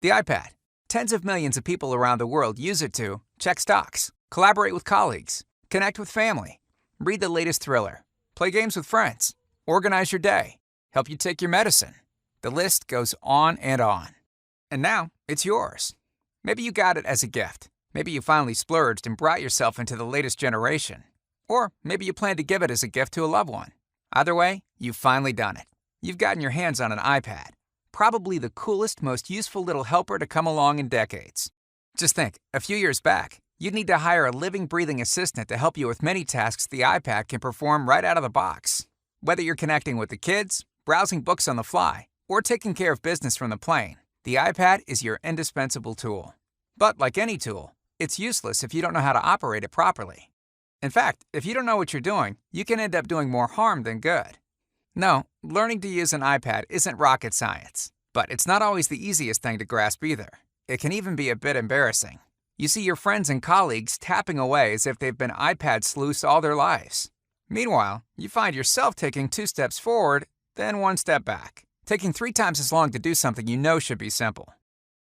The iPad. Tens of millions of people around the world use it to check stocks, collaborate with colleagues, connect with family, read the latest thriller, play games with friends, organize your day, help you take your medicine. The list goes on and on. And now, it's yours. Maybe you got it as a gift. Maybe you finally splurged and brought yourself into the latest generation. Or maybe you plan to give it as a gift to a loved one. Either way, you've finally done it. You've gotten your hands on an iPad. Probably the coolest, most useful little helper to come along in decades. Just think, a few years back, you'd need to hire a living, breathing assistant to help you with many tasks the iPad can perform right out of the box. Whether you're connecting with the kids, browsing books on the fly, or taking care of business from the plane, the iPad is your indispensable tool. But like any tool, it's useless if you don't know how to operate it properly. In fact, if you don't know what you're doing, you can end up doing more harm than good. No, learning to use an iPad isn't rocket science, but it's not always the easiest thing to grasp either. It can even be a bit embarrassing. You see your friends and colleagues tapping away as if they've been iPad sleuths all their lives. Meanwhile, you find yourself taking 2 steps forward, then 1 step back, taking 3 times as long to do something you know should be simple.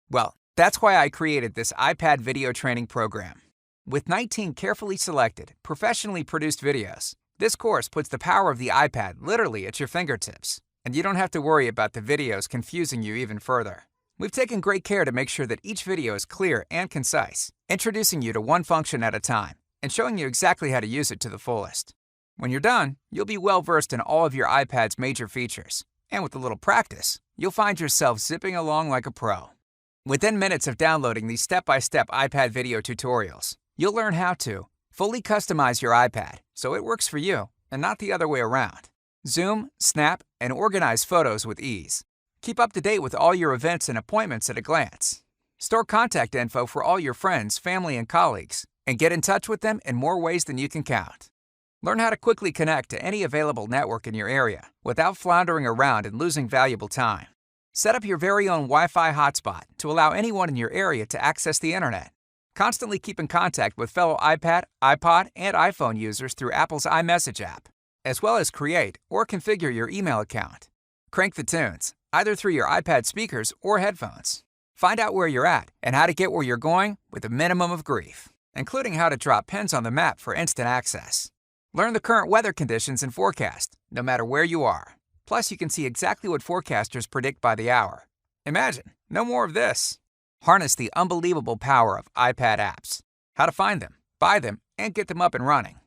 Well, that's why I created this iPad video training program. With 19 carefully selected, professionally produced videos, this course puts the power of the iPad literally at your fingertips, and you don't have to worry about the videos confusing you even further. We've taken great care to make sure that each video is clear and concise, introducing you to one function at a time and showing you exactly how to use it to the fullest. When you're done, you'll be well versed in all of your iPad's major features, and with a little practice, you'll find yourself zipping along like a pro. Within minutes of downloading these step-by-step iPad video tutorials, you'll learn how to fully customize your iPad so it works for you and not the other way around. Zoom, snap, and organize photos with ease. Keep up to date with all your events and appointments at a glance. Store contact info for all your friends, family, and colleagues, and get in touch with them in more ways than you can count. Learn how to quickly connect to any available network in your area without floundering around and losing valuable time. Set up your very own Wi-Fi hotspot to allow anyone in your area to access the internet. Constantly keep in contact with fellow iPad, iPod, and iPhone users through Apple's iMessage app, as well as create or configure your email account. Crank the tunes, either through your iPad speakers or headphones. Find out where you're at and how to get where you're going with a minimum of grief, including how to drop pins on the map for instant access. Learn the current weather conditions and forecast, no matter where you are. Plus, you can see exactly what forecasters predict by the hour. Imagine, no more of this. Harness the unbelievable power of iPad apps. How to find them, buy them, and get them up and running.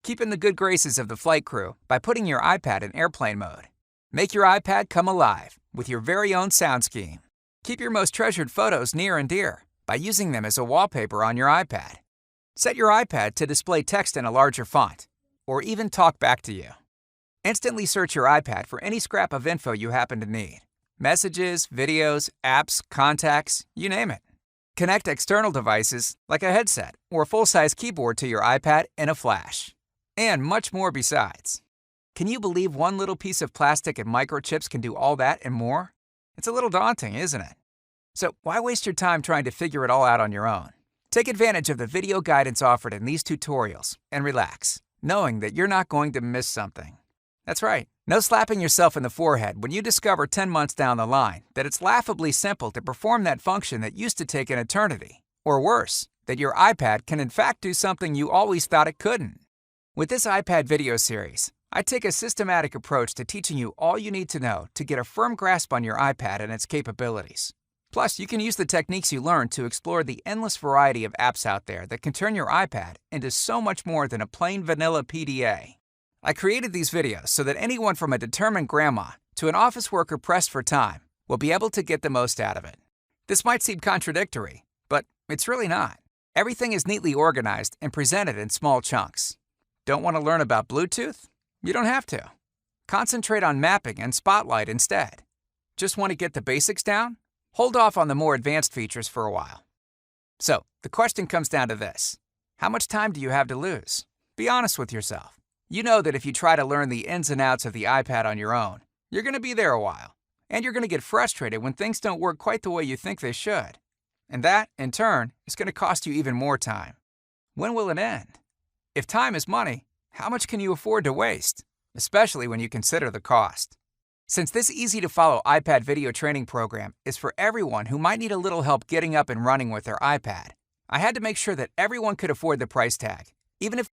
Keep in the good graces of the flight crew by putting your iPad in airplane mode. Make your iPad come alive with your very own sound scheme. Keep your most treasured photos near and dear by using them as a wallpaper on your iPad. Set your iPad to display text in a larger font, or even talk back to you. Instantly search your iPad for any scrap of info you happen to need. Messages, videos, apps, contacts, you name it. Connect external devices like a headset or a full-size keyboard to your iPad in a flash. And much more besides. Can you believe one little piece of plastic and microchips can do all that and more? It's a little daunting, isn't it? So why waste your time trying to figure it all out on your own? Take advantage of the video guidance offered in these tutorials and relax, knowing that you're not going to miss something. That's right. No slapping yourself in the forehead when you discover 10 months down the line that it's laughably simple to perform that function that used to take an eternity. Or worse, that your iPad can in fact do something you always thought it couldn't. With this iPad video series, I take a systematic approach to teaching you all you need to know to get a firm grasp on your iPad and its capabilities. Plus, you can use the techniques you learned to explore the endless variety of apps out there that can turn your iPad into so much more than a plain vanilla PDA. I created these videos so that anyone from a determined grandma to an office worker pressed for time will be able to get the most out of it. This might seem contradictory, but it's really not. Everything is neatly organized and presented in small chunks. Don't want to learn about Bluetooth? You don't have to. Concentrate on mapping and Spotlight instead. Just want to get the basics down? Hold off on the more advanced features for a while. So, the question comes down to this. How much time do you have to lose? Be honest with yourself. You know that if you try to learn the ins and outs of the iPad on your own, you're going to be there a while. And you're going to get frustrated when things don't work quite the way you think they should. And that, in turn, is going to cost you even more time. When will it end? If time is money, how much can you afford to waste? Especially when you consider the cost. Since this easy-to-follow iPad video training program is for everyone who might need a little help getting up and running with their iPad, I had to make sure that everyone could afford the price tag, even if